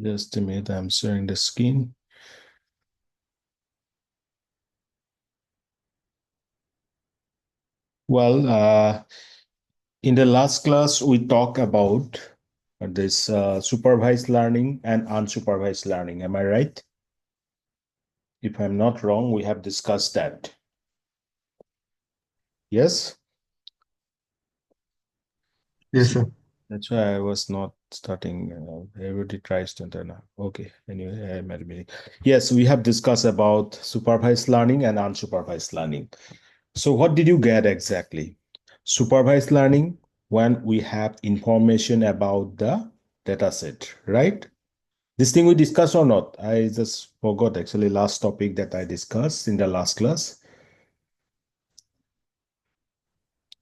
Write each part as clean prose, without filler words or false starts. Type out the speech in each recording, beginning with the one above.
Just a minute, I'm sharing the screen. Well, in the last class, we talked about this supervised learning and unsupervised learning. Am I right? If I'm not wrong, we have discussed that. Yes? Yes, sir. That's why I was not starting. Everybody tries to enter now. Okay. Anyway, I'm admitting. Yes, we have discussed about supervised learning and unsupervised learning. So what did you get exactly? Supervised learning when we have information about the data set, right? This thing we discussed or not? I just forgot actually last topic that I discussed in the last class.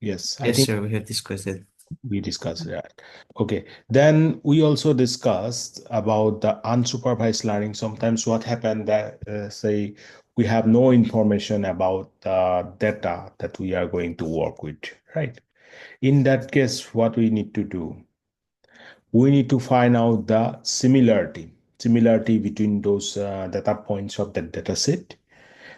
Yes, I Yes, think sir. We have discussed it. we discussed that. Okay. Then we also discussed about the unsupervised learning. Sometimes what happened that say we have no information about the data that we are going to work with, right? In that case, what we need to do, we need to find out the similarity between those data points of the data set.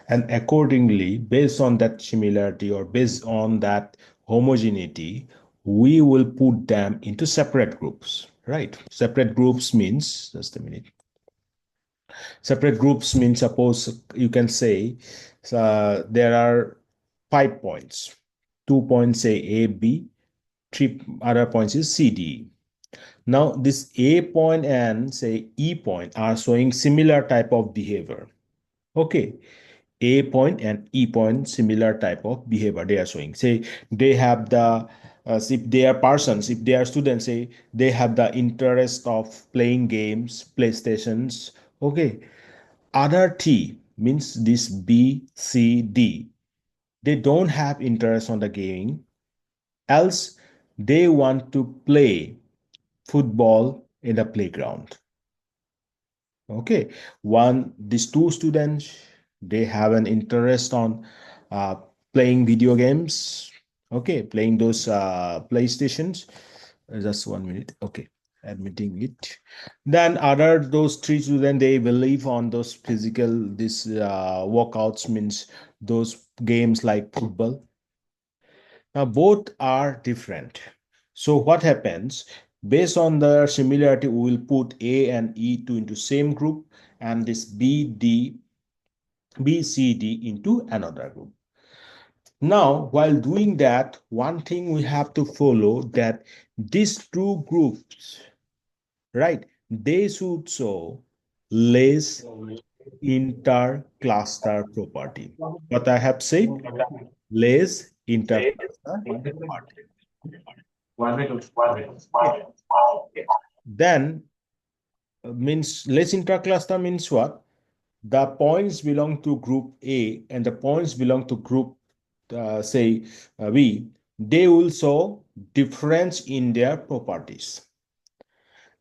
And accordingly, based on that similarity or based on that homogeneity, we will put them into separate groups, right? Separate groups means, just a minute. Separate groups means, suppose you can say there are 5 points. 2 points say A, B, three other points is C, D. Now, this A point and say E point are showing similar type of behavior. Okay. A point and E point, similar type of behavior they are showing. Say they have the, if they are persons, if they are students, say they have the interest of playing games, PlayStations. Okay. Other T means this B, C, D. They don't have interest on the gaming, else they want to play football in the playground. Okay, these two students, they have an interest on uh, playing video games. Okay, playing those PlayStations. Just 1 minute. Okay, admitting it. Then other those three students, they believe on those physical this workouts means those games like football. Now, both are different. So, what happens? Based on the similarity, we will put A and E2 into same group and this B, C, D into another group. Now, while doing that, one thing we have to follow that these two groups, right, they should show less intercluster property. What I have said, less intercluster property. Okay. Then means less intracluster means what? The points belong to group A and the points belong to group say B. They will show difference in their properties.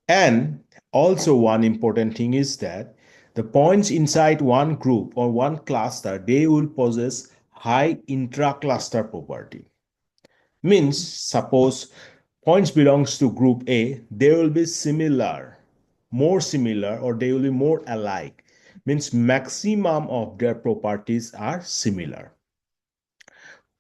And also one important thing is that the points inside one group or one cluster, they will possess high intracluster property. Means suppose points belongs to group A, they will be similar, more similar, or they will be more alike. Means maximum of their properties are similar.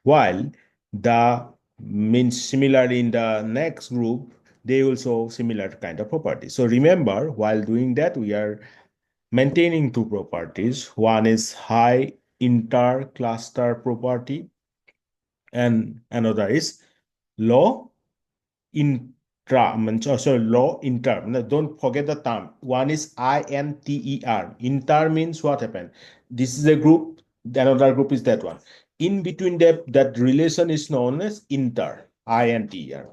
While the means similar in the next group, they also similar kind of properties. So remember, while doing that, we are maintaining two properties. One is high intercluster property, and another is low intra, sorry, law inter. No, don't forget the term. One is INTER. Inter means what happened? This is a group, another group is that one. In between that relation is known as inter, INTER.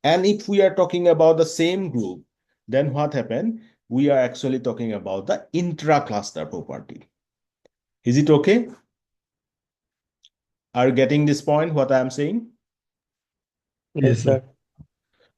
And if we are talking about the same group, then what happened? We are actually talking about the intra-cluster property. Is it okay? Are you getting this point, what I am saying? Yes, Yes, sir. sir.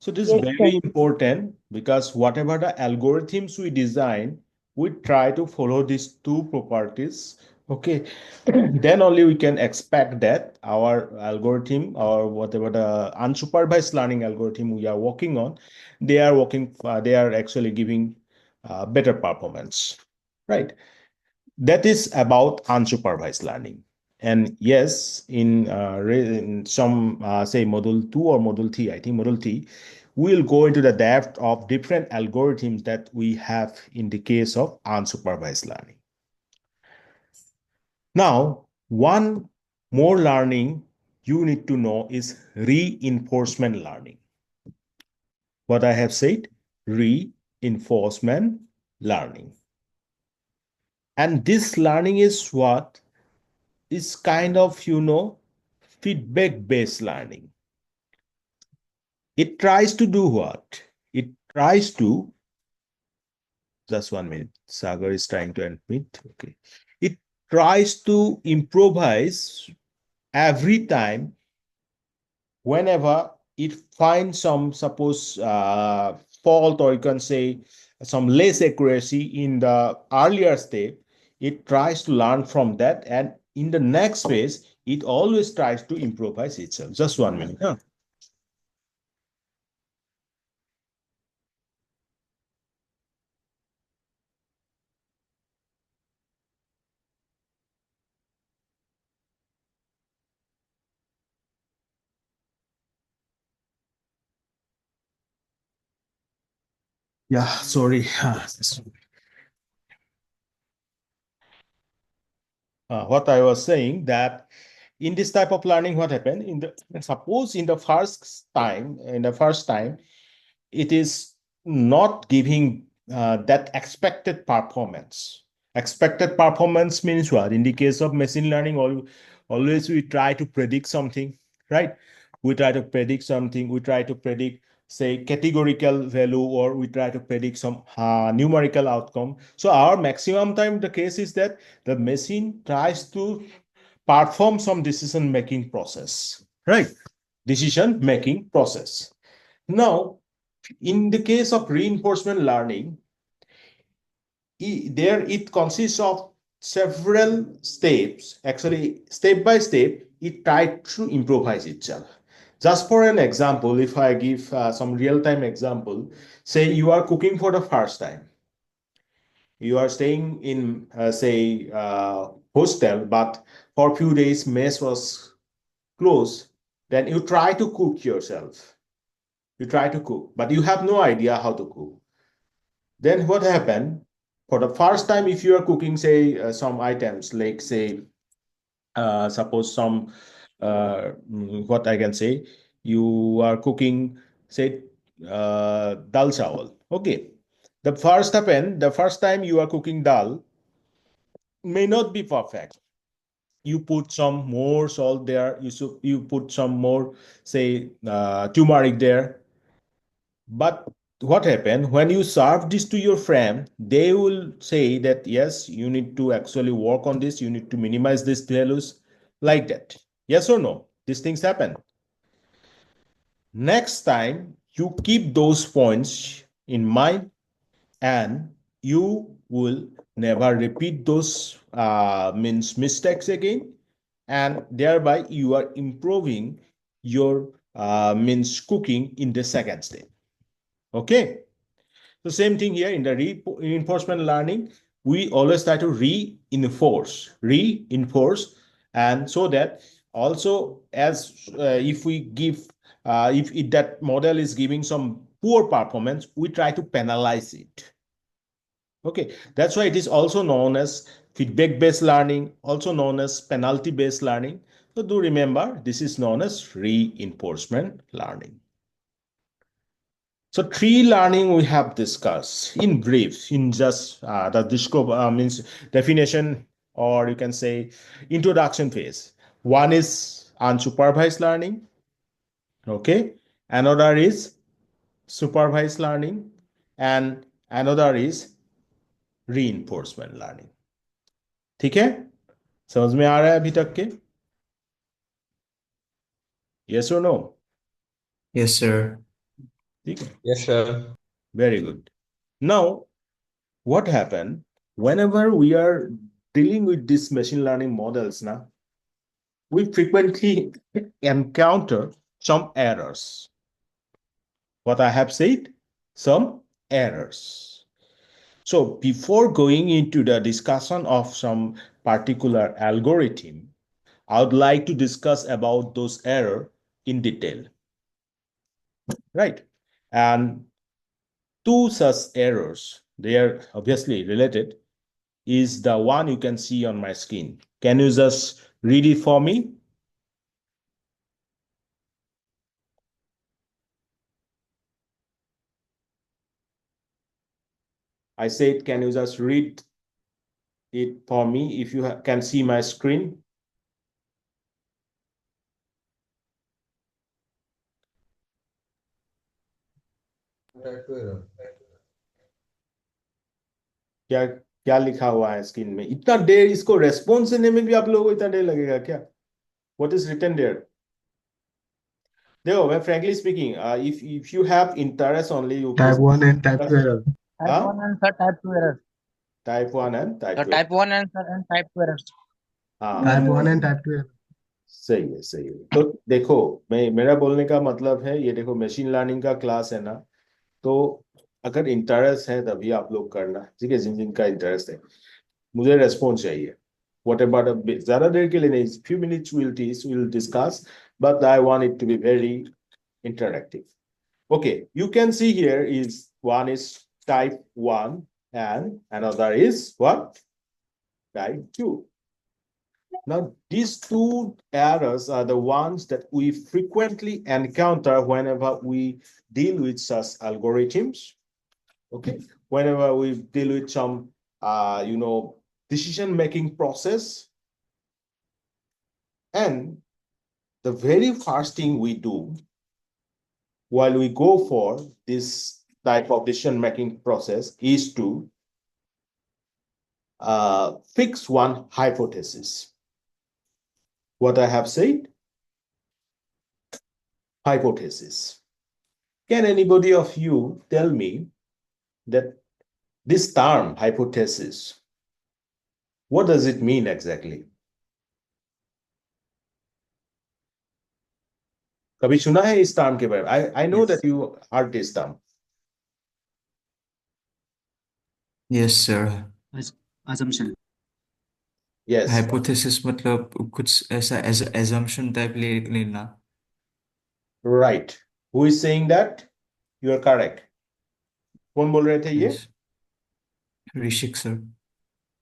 So this is Yes, sir. very important because whatever the algorithms we design, we try to follow these two properties. Okay, then only we can expect that our algorithm or whatever the unsupervised learning algorithm we are working on, they are actually giving better performance, right? That is about unsupervised learning. And yes, in some say module 2 or module 3, I think module 3, we'll go into the depth of different algorithms that we have in the case of unsupervised learning. Now, one more learning you need to know is reinforcement learning. What I have said, reinforcement learning. And this learning is what is kind of, feedback based learning. It tries to do what? It tries to, just 1 minute, Sagar is trying to admit. Okay. It tries to improvise every time whenever it finds some, suppose, fault, or you can say some less accuracy in the earlier step. It tries to learn from that, and in the next phase it always tries to improvise itself. Just 1 minute. Huh? Yeah, sorry. What I was saying, that in this type of learning, what happened in the, suppose in the first time, it is not giving that expected performance. Expected performance means what? In the case of machine learning, always we try to predict something, right? We try to predict something. We try to predict, say, categorical value, or we try to predict some numerical outcome. So our maximum time, the case is that the machine tries to perform some decision making process, right? Decision making process. Now, in the case of reinforcement learning, there it consists of several steps. Actually, step by step, it tries to improvise itself. Just for an example, if I give some real-time example, say you are cooking for the first time. You are staying in, say, hostel, but for a few days, mess was closed. Then you try to cook yourself. You try to cook, but you have no idea how to cook. Then what happened? For the first time, if you are cooking, say, some items like, say, suppose some, what I can say, you are cooking, say, dal chawal. Okay. The first time you are cooking dal may not be perfect. You put some more salt there. You put some more, say, turmeric there. But what happened when you serve this to your friend? They will say that yes, you need to actually work on this. You need to minimize these values, like that. Yes or no? These things happen. Next time, you keep those points in mind, and you will never repeat those means mistakes again, and thereby you are improving your means cooking in the second step. Okay. The same thing here in the reinforcement learning. We always try to reinforce, and so that also, as if we give, if that model is giving some poor performance, we try to penalize it. Okay, that's why it is also known as feedback-based learning, also known as penalty-based learning. So do remember, this is known as reinforcement learning. So three learning we have discussed in brief, in just the discover means definition, or you can say introduction phase. One is unsupervised learning. Okay, another is supervised learning, and another is reinforcement learning. ठीक है? समझ में आ रहा है अभी तक के? Yes or no? Yes, sir. ठीक है? Yes, sir. Very good. Now, what happened whenever we are dealing with these machine learning models now, we frequently encounter some errors. What I have said, some errors. So before going into the discussion of some particular algorithm, I would like to discuss about those error in detail, right? And two such errors, they are obviously related, is the one you can see on my screen. Can you just read it for me? I said, can you just read it for me if you can see my screen? क्या क्या लिखा हुआ है screen में? इतना देर इसको response देने में भी आप लोगों को इतना देर लगेगा क्या? What is written there? देखो, मैं frankly speaking, if you have interest only, you Type please 1 and type 2 discuss. error. Type Huh? 1 and sir, type 2 errors. Type 1 and type So 2. type 1 and sir, and type 2 errors. हाँ, Type 1 and type 2 error. सही है, सही है। तो देखो, मेरा बोलने का मतलब है, ये देखो मशीन लर्निंग का क्लास है ना, तो अगर इंटरेस्ट है तभी आप लोग करना, ठीक है, जिन जिनका इंटरेस्ट है। मुझे रेस्पॉन्स चाहिए। वॉट अबाउट, ज्यादा देर के लिए नहीं, few minutes will discuss, but I want it to be very interactive. Okay, you can see here is one is type 1 and another is what? Type 2. Now, these two errors are the ones that we frequently encounter whenever we deal with such algorithms. Okay, whenever we deal with some, decision-making process. And the very first thing we do while we go for this type of decision-making process is to fix one hypothesis. What I have said, hypothesis. Can anybody of you tell me that this term hypothesis, what does it mean exactly? कभी सुना है इस term के बारे में? I know Yes. that you heard this term. Yes, sir. Assumption. Yes. Hypothesis मतलब कुछ ऐसा assumption टाइप लेना. Right. Who is saying that? You are correct. कौन बोल रहे थे ये? Yes. Rishik sir.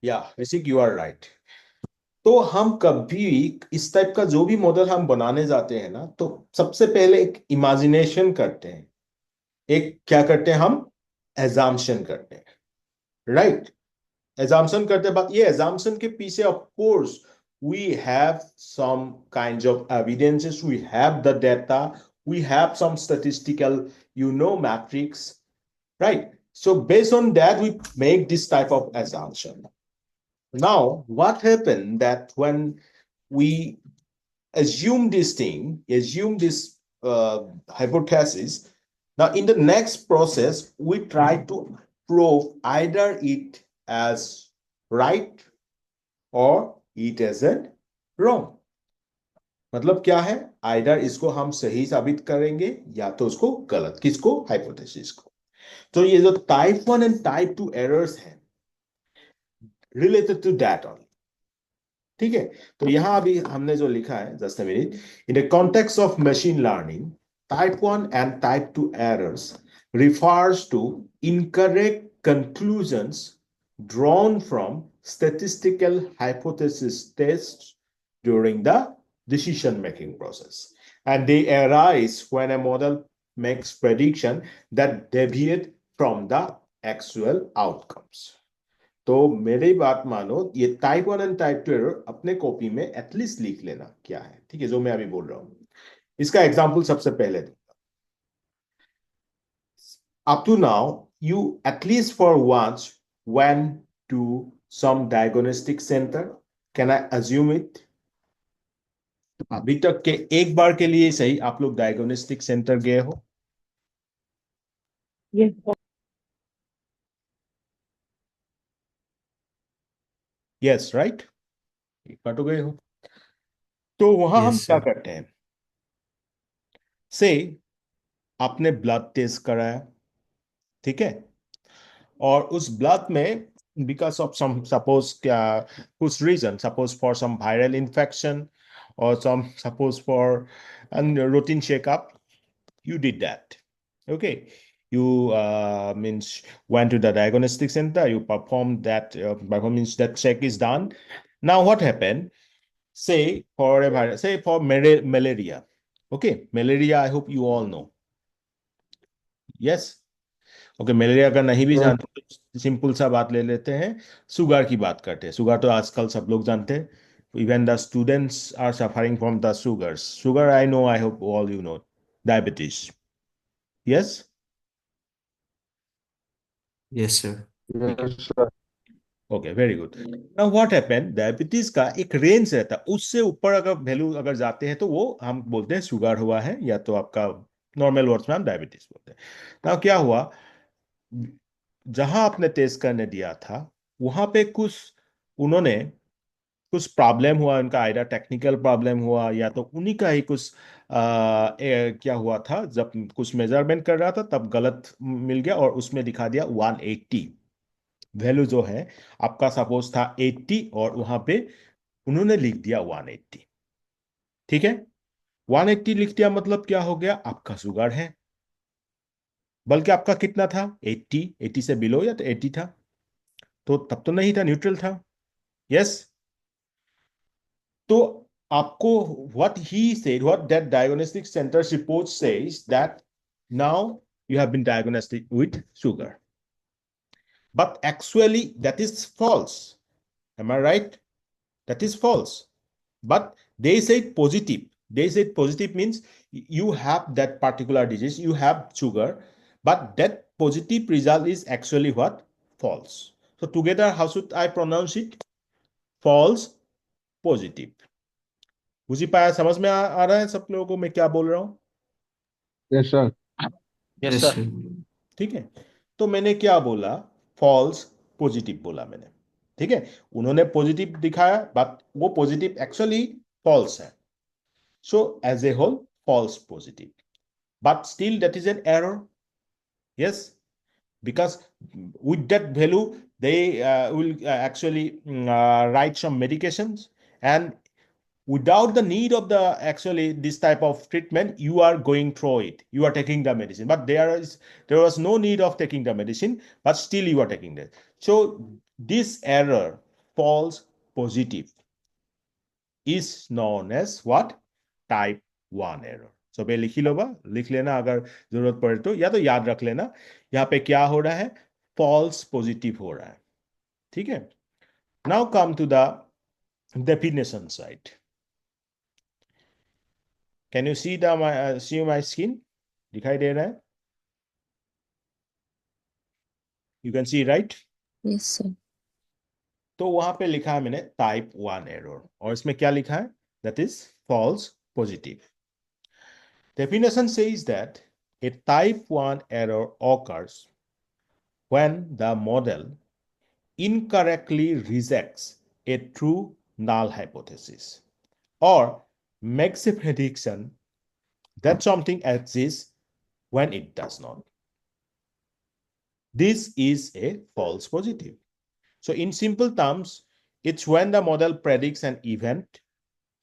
Yeah, Rishik, you are right. तो हम कभी इस टाइप का जो भी मॉडल हम बनाने जाते हैं ना, तो सबसे पहले एक इमेजिनेशन करते हैं, एक क्या करते हैं, हम एजाम्पशन करते हैं, राइट? एजाम्पशन करते बाद ये एजाम्पशन के पीछे of course we have some kinds of evidences, we have the data, we have some statistical metrics, right? So based on that we make this type of assumption. Now what happened that when we assume this thing, assume this hypothesis, now in the next process we try to prove either it as right or it as wrong. मतलब क्या है, आइडर इसको हम सही साबित करेंगे या तो उसको गलत, किसको? हाइपोथेसिस को। तो ये जो टाइप 1 एंड टाइप 2 एरर्स हैं रिलेटेड टू दैट ओनली, ठीक है? तो यहां अभी हमने जो लिखा है, just a minute, in the context of machine learning, type 1 and type 2 errors refers to incorrect conclusions drawn from statistical hypothesis tests during the decision making process, and they arise when a model makes prediction that deviate from the actual outcomes. तो मेरी बात मानो, ये type 1 and type 2 error अपने copy में at least लिख लेना क्या है, ठीक है, जो मैं अभी बोल रहा हूं। इसका एग्जांपल सबसे पहले up to now you at least for once went to some diagnostic center. Can I assume it? अभी तक के एक बार के लिए सही आप लोग डायग्नोस्टिक सेंटर गए हो? Yes, sir. यस, राइट, एक बार तो गए हो। तो वहां हम Yes, क्या sir. करते हैं, से आपने ब्लड टेस्ट कराया, ठीक है, और उस ब्लड में because of some suppose whose reason, suppose for some viral infection or some suppose for a routine checkup, you did that. Okay, you means went to the diagnostic center, you performed that performance, that check is done. Now what happened, say for a virus, say for malaria. Okay, malaria, I hope you all know. Yes. Okay, malaria का नहीं भी जानते तो simple सा बात ले लेते हैं, शुगर की बात करते हैं। शुगर तो आजकल सब लोग जानते हैं, even the students are suffering from the sugars. Sugar I know, I hope all you know, diabetes. Yes, Yes, sir. Yes, sir. Okay, very good. Now what happen, diabetes का एक रेंज रहता है, उससे ऊपर अगर वैल्यू अगर जाते हैं तो वो हम बोलते हैं शुगर हुआ है, या तो आपका नॉर्मल वर्ड्स में हम डायबिटीज बोलते हैं। नाउ क्या हुआ, जहां आपने टेस्ट करने दिया था वहां पे कुछ उन्होंने कुछ प्रॉब्लम हुआ, उनका आइडा टेक्निकल प्रॉब्लम हुआ या तो उन्हीं का ही कुछ क्या हुआ था, जब कुछ मेजरमेंट कर रहा था तब गलत मिल गया और उसमें दिखा दिया 180। वैल्यू जो है आपका सपोज था 80 और वहां पे उन्होंने लिख दिया 180। ठीक है, 180 लिख दिया मतलब क्या हो गया, आपका शुगर है। बल्कि आपका कितना था, 80, 80 से बिलो या तो 80 था, तो तब तो नहीं था, न्यूट्रल था। यस, तो आपको what he said, what that diagnostic center report says that now you have been diagnosed with sugar, but actually that is false. Am I right? That is false. But they said positive. They said positive means you have that particular disease, you have sugar, but that positive result is actually what, false. So together how should I pronounce it, false positive? बुझी पाया, समझ में आ रहा है सब लोगों को मैं क्या बोल रहा हूं? Yes, sir. Yes, Yes, sir. sir. ठीक है, तो मैंने क्या बोला, फॉल्स पॉजिटिव बोला मैंने। ठीक है, उन्होंने पॉजिटिव दिखाया बट वो पॉजिटिव एक्चुअली फॉल्स है। So as a whole false positive, but still that is an error. Yes, because with that value they will actually write some medications, and without the need of the actually this type of treatment you are going through it, you are taking the medicine, but there was no need of taking the medicine, but still you are taking that. So this error, false positive, is known as what, type 1 error. So बे लिखी लो बा, लिख लेना अगर जरूरत पड़े तो, या तो याद रख लेना यहाँ पे क्या हो रहा है, फॉल्स पॉजिटिव हो रहा है। ठीक है, now come to the definition side. Can you see the see my screen, दिखाई दे रहा है? You can see right? Yes, sir. तो वहां पे लिखा है मैंने टाइप 1 एरर, और इसमें क्या लिखा है, that is false positive. Definition says that a type 1 error occurs when the model incorrectly rejects a true null hypothesis or makes a prediction that something exists when it does not. This is a false positive. So in simple terms, it's when the model predicts an event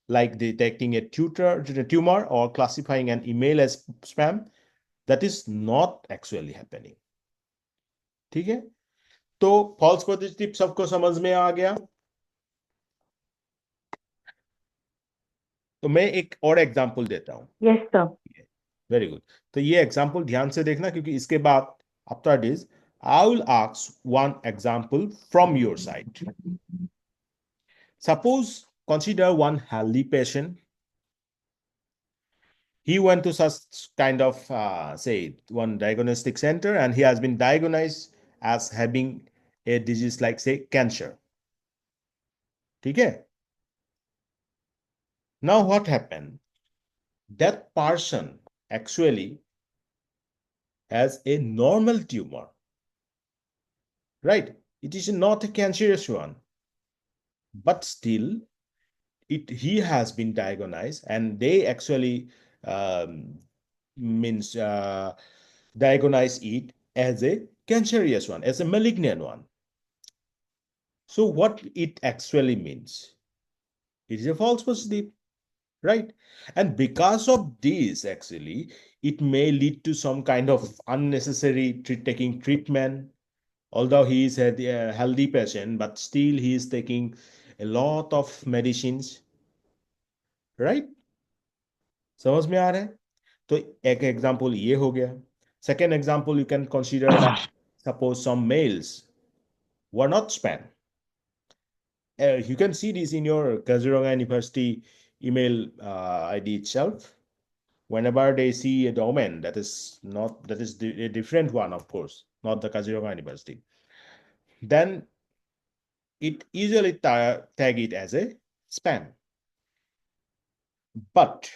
like detecting a tumor or classifying an email as spam that is not actually happening. ठीक है, तो false positive सबको समझ में आ गया। तो मैं एक और एग्जांपल देता हूं। Yes, sir. वेरी गुड, तो ये एग्जांपल ध्यान से देखना, क्योंकि इसके बाद after this I will ask one example from your side. Suppose consider one healthy patient. He went to such kind of say one diagnostic center, and he has been diagnosed as having a disease like say cancer. ठीक है, now what happened, that person actually has a normal tumor, right? It is not a cancerous one, but still he has been diagnosed, and they actually means diagnose it as a cancerous one, as a malignant one. So what it actually means? It is a false positive, right? And because of this, actually, it may lead to some kind of unnecessary taking treatment. Although he is a healthy patient, but still he is taking a lot of medicines, right? समझ में आ रहा है? तो एक example ये हो गया. Second example, you can consider that suppose some mails were not spam. You can see this in your Kaziranga University email ID itself. Whenever they see a domain that is not, that is a different one, of course, not the Kaziranga University, then it usually tag it as a spam. But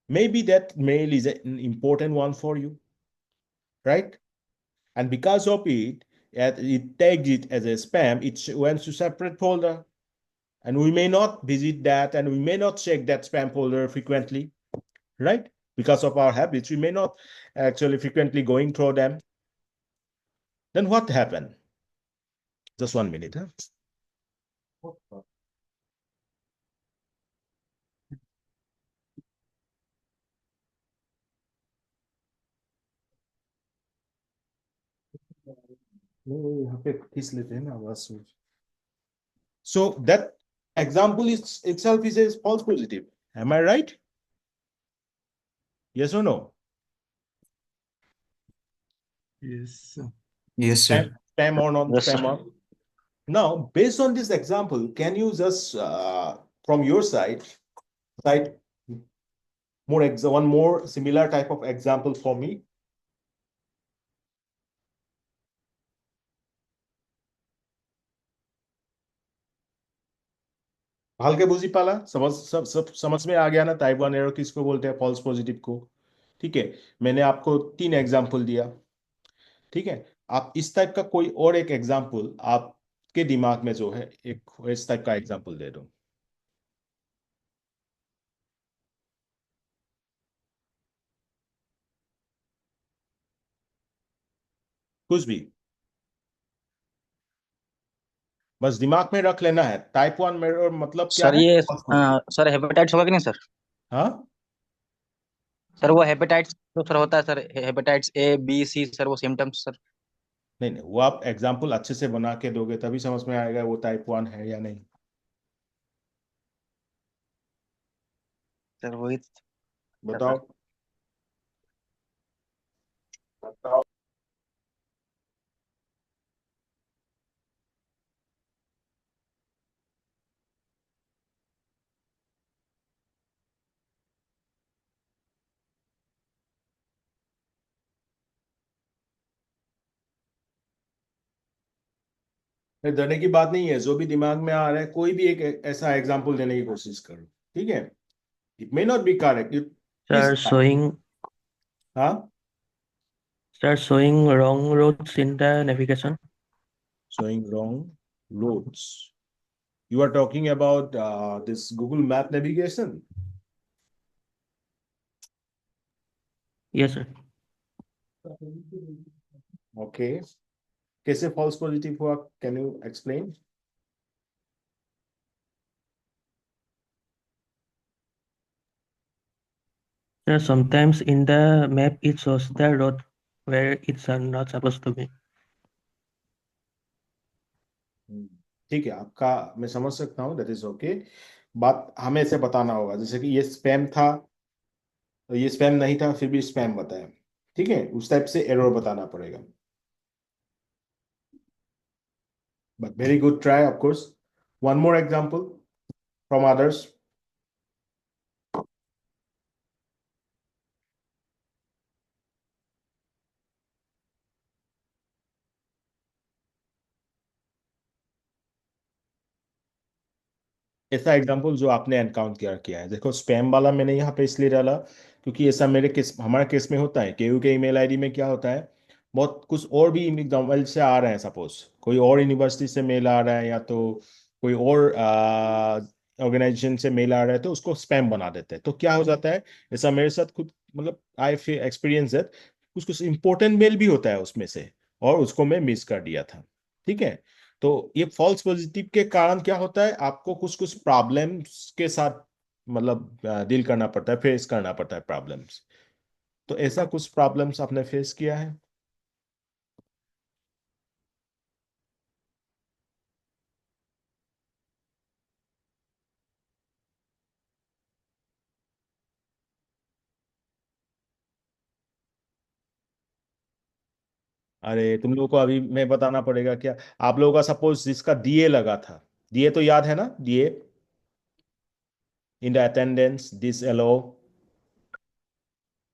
maybe that mail is an important one for you, right? And because of it, it tags it as a spam, it went to separate folder. And we may not visit that, and we may not check that spam folder frequently, right? Because of our habits, we may not actually frequently going through them. Then what happened? Just 1 minute. Huh? So that example is itself is a false positive. Am I right? Yes or no? Yes, sir. Spam or non Yes, spam sir. or? Now, based on this example, can you just from your side cite one more similar type of example for me? हल्के बुझी पाला सब समझ में आ गया ना type 1 error किसको बोलते हैं फॉल्स पॉजिटिव को ठीक है मैंने आपको 3 एग्जांपल दिया ठीक है आप इस टाइप का कोई और एक एग्जांपल आपके दिमाग में जो है एक इस टाइप का एग्जांपल दे दो कुछ भी बस दिमाग में रख लेना है टाइप 1 एरर मतलब क्या सर है ये false positive। सर हेपेटाइट्स होगा कि नहीं सर? हाँ सर वो हेपेटाइट्स तो सर होता है sir, hepatitis A B C sir, वो सिम्टम्स सर। नहीं नहीं वो आप एग्जाम्पल अच्छे से बना के दोगे तभी समझ में आएगा वो टाइप 1 है या नहीं सर वही बताओ डरने की बात नहीं है जो भी दिमाग में आ रहा है कोई भी एक ऐसा एग्जाम्पल देने की कोशिश करो ठीक है it may not be correct it please Sir, हाँ showing wrong routes in the navigation. showing wrong roads you are talking about this Google Map navigation Yes, sir. okay कैसे false positive हुआ can you explain Sir, sometimes in the map it shows the road where it's not supposed to be. ठीक है आपका मैं समझ सकता हूँ that is okay बात हमें इसे बताना होगा जैसे कि ये स्पैम था तो ये स्पैम नहीं था फिर भी स्पैम बताया ठीक है उस टाइप से एरर बताना पड़ेगा but very good try of course one more example from others ऐसा एग्जांपल जो आपने एनकाउंटर किया है देखो स्पैम वाला मैंने यहाँ पे इसलिए डाला क्योंकि ऐसा मेरे केस हमारे केस में होता है केयू के ईमेल आईडी में क्या होता है बहुत कुछ और भी एग्जाम्पल से आ रहे हैं सपोज कोई और यूनिवर्सिटी से मेल आ रहा है या तो कोई और ऑर्गेनाइजेशन से मेल आ रहा है तो उसको स्पैम बना देते हैं तो क्या हो जाता है ऐसा मेरे साथ खुद मतलब आई एक्सपीरियंस है कुछ कुछ इंपॉर्टेंट मेल भी होता है उसमें से, और उसको मैं मिस कर दिया था। ठीक है, तो ये फॉल्स पॉजिटिव के कारण क्या होता है, आपको कुछ कुछ प्रॉब्लम्स के साथ मतलब डील करना पड़ता है, फेस करना पड़ता है प्रॉब्लम्स। तो ऐसा कुछ प्रॉब्लम्स आपने फेस किया है? अरे तुम लोगों को अभी मैं बताना पड़ेगा क्या? आप लोगों का सपोज जिसका डीए लगा था, डीए तो याद है ना, DA in the attendance this allow,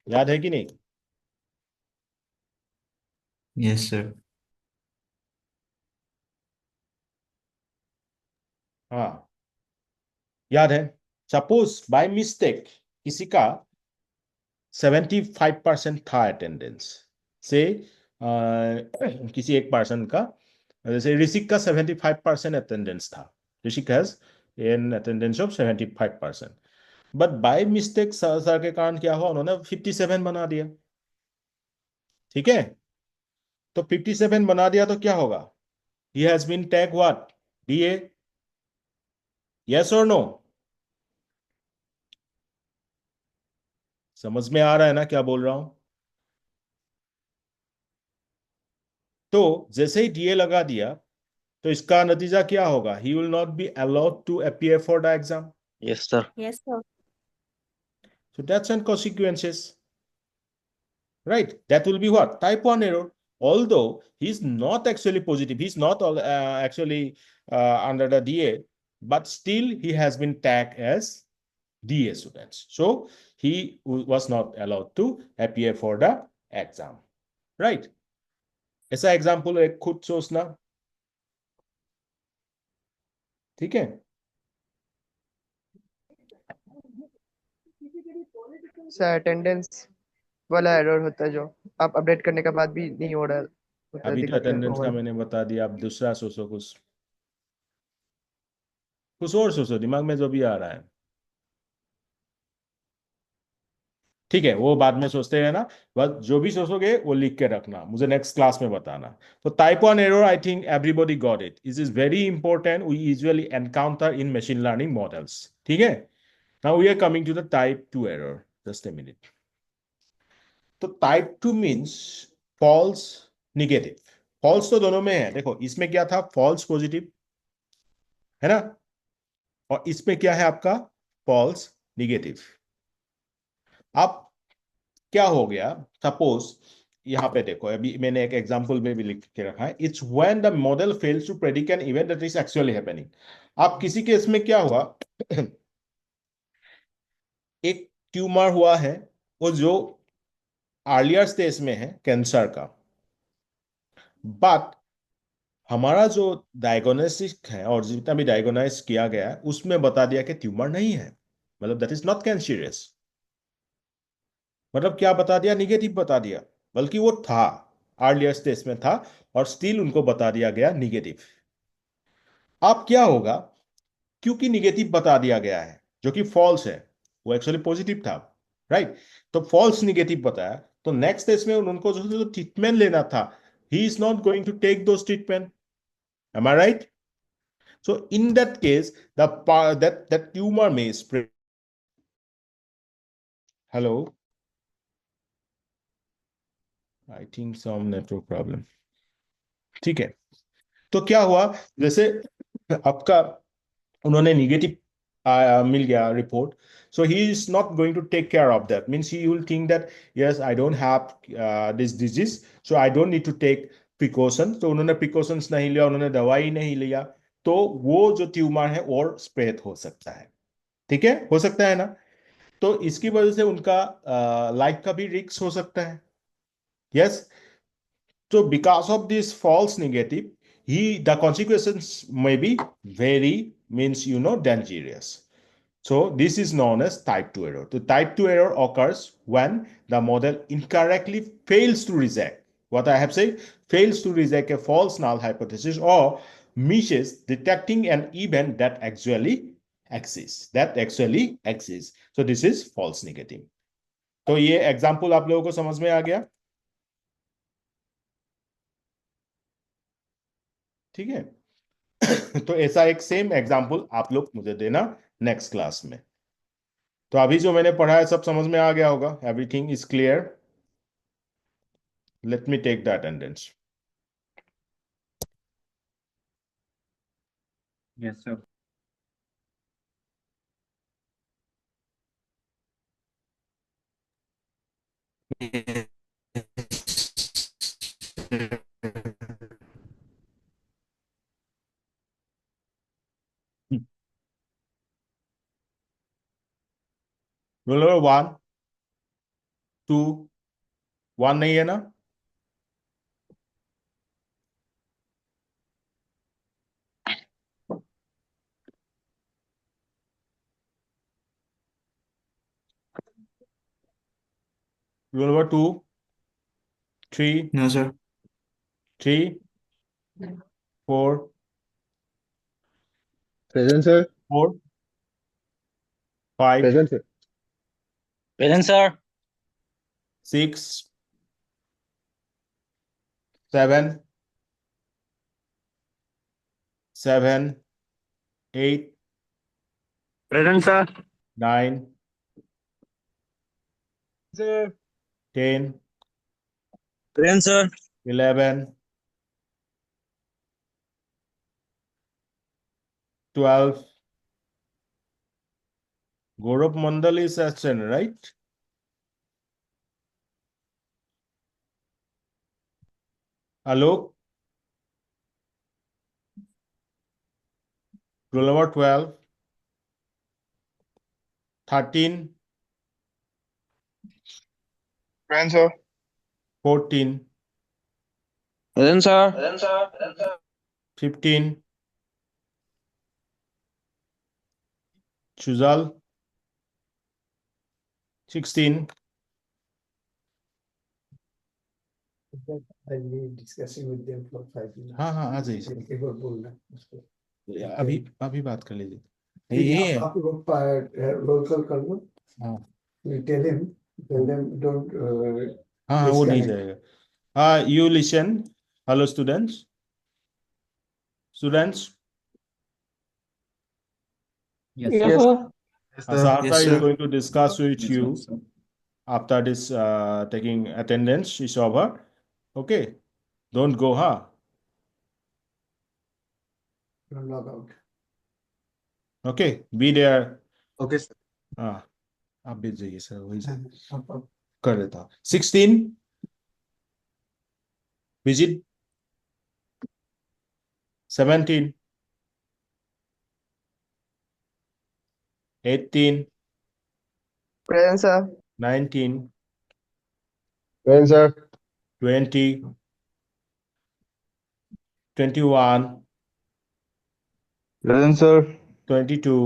याद है कि नहीं? Yes sir. हाँ, याद है। सपोज बाय मिस्टेक किसी का 75% था अटेंडेंस से, किसी एक पर्सन का, जैसे ऋषिक का 75% अटेंडेंस था। Rishik has an attendance of 75%, but by mistake sir sir के कारण क्या हुआ, उन्होंने 57 बना दिया। ठीक है, तो 57 बना दिया तो क्या होगा, he has been tag what, DA, yes और नो? समझ में आ रहा है ना क्या बोल रहा हूं? तो जैसे ही डीए लगा दिया, तो इसका नतीजा क्या होगा, he will not be allowed to appear for the exam. Yes sir. Yes, sir. So that's an consequences, right? That will be what? Type 1 error. Although he's not actually positive, he's not actually under the DA, but still he has been tagged as DA students. So he was not allowed to appear for the exam, right? ऐसा example एक खुद सोचना। ठीक है, sir attendance वाला error होता है जो आप अपडेट करने के बाद भी नहीं हो रहा होता है, अभी तो दिखता है अटेंडेंस का मोबाइल। मैंने बता दिया, आप दूसरा सोचो, कुछ कुछ और सोचो, दिमाग में जो भी आ रहा है। ठीक है, वो बाद में सोचते हैं ना, बस जो भी सोचोगे वो लिख के रखना, मुझे नेक्स्ट क्लास में बताना। तो type 1 error, I think everybody got it, it is very important, we usually encounter in machine learning models. ठीक है, now we are coming to the type 2 error, just a minute. तो type 2 means false negative. False तो दोनों में है, देखो इसमें क्या था, फॉल्स पॉजिटिव, है ना, और इसमें क्या है आपका, फॉल्स निगेटिव। अब क्या हो गया, सपोज यहां पे देखो, अभी मैंने एक एग्जांपल में भी लिख के रखा है, it's when the model fails to predict an event that is actually happening. आप किसी केस में क्या हुआ, एक ट्यूमर हुआ है, वो जो अर्लियर स्टेज में है कैंसर का, बट हमारा जो डायग्नोसिस है और जितना भी डायग्नोसाइज किया गया है उसमें बता दिया कि ट्यूमर नहीं है, मतलब दैट इज नॉट कैंसरियस। मतलब क्या बता दिया, निगेटिव बता दिया, बल्कि वो था, अर्लियर स्टेज में था, और स्टिल उनको बता दिया गया निगेटिव। अब क्या होगा, क्योंकि निगेटिव बता दिया गया है, जो कि फॉल्स है, वो एक्चुअली पॉजिटिव था, राइट? तो फॉल्स निगेटिव बताया, तो नेक्स्ट स्टेज में उनको जो ट्रीटमेंट लेना था, he is not going to take those treatment, am I right? So in that case that tumour may spread. Hello, I think some network problem. ठीक है, तो क्या हुआ, जैसे आपका उन्होंने निगेटिव मिल गया report, so he is not going to take care of that, means he will think that yes I don't have this disease, so I don't need to take precaution. तो उन्होंने प्रिकॉशंस नहीं लिया, उन्होंने दवाई नहीं लिया, तो वो जो ट्यूमर है और स्प्रेड हो सकता है। ठीक है, हो सकता है ना, तो इसकी वजह से उनका लाइफ का भी रिस्क हो सकता है। Yes, so because of this false negative, the consequences may be very, means dangerous. So this is known as type 2 error. The type 2 error occurs when the model incorrectly fails to reject what I have said, fails to reject a false null hypothesis, or misses detecting an event that actually exists. So this is false negative. तो ये example आप लोगों को समझ में आ गया? ठीक है। तो ऐसा एक सेम एग्जाम्पल आप लोग मुझे देना नेक्स्ट क्लास में। तो अभी जो मैंने पढ़ा है सब समझ में आ गया होगा, everything is clear. Let me take the attendance. Yes, sir. Roll number 1 2 1 नहीं है ना? Roll number 2 3 No, sir. 3 4 Present, sir. 4 5 Present, sir. Present, sir. 6 7 8 Present, sir. 9 Sir. 10 Present, sir. 11 12 Gaurav Mandal is absent, right? Alok, roll number 12 13 Present, sir. 14 Present, sir. 15 Chuzal 16 I'll be discussing with them for 5 minutes. हाँ हाँ आ जाइए sir. एक बार बोलना उसको। अभी बात कर लीजिए। ठीक ये है, है। आप लोग रोल कॉल कर लो। हाँ We tell them don't हाँ हाँ वो नहीं disconnect. जाएगा। हाँ you listen. Hello students. Yes, Yes, sir. sir. Sahasa Yes, is sir. going to discuss with Yes, you sir. after this taking attendance is over. Okay, don't go, huh? Don't log out. Okay, be there. Okay, sir. हाँ आप भेज जाइए sir, वही से up. कर देता। 16 visit 17 18 Present, sir. 19 Present, sir. 20 21 Present, sir. 22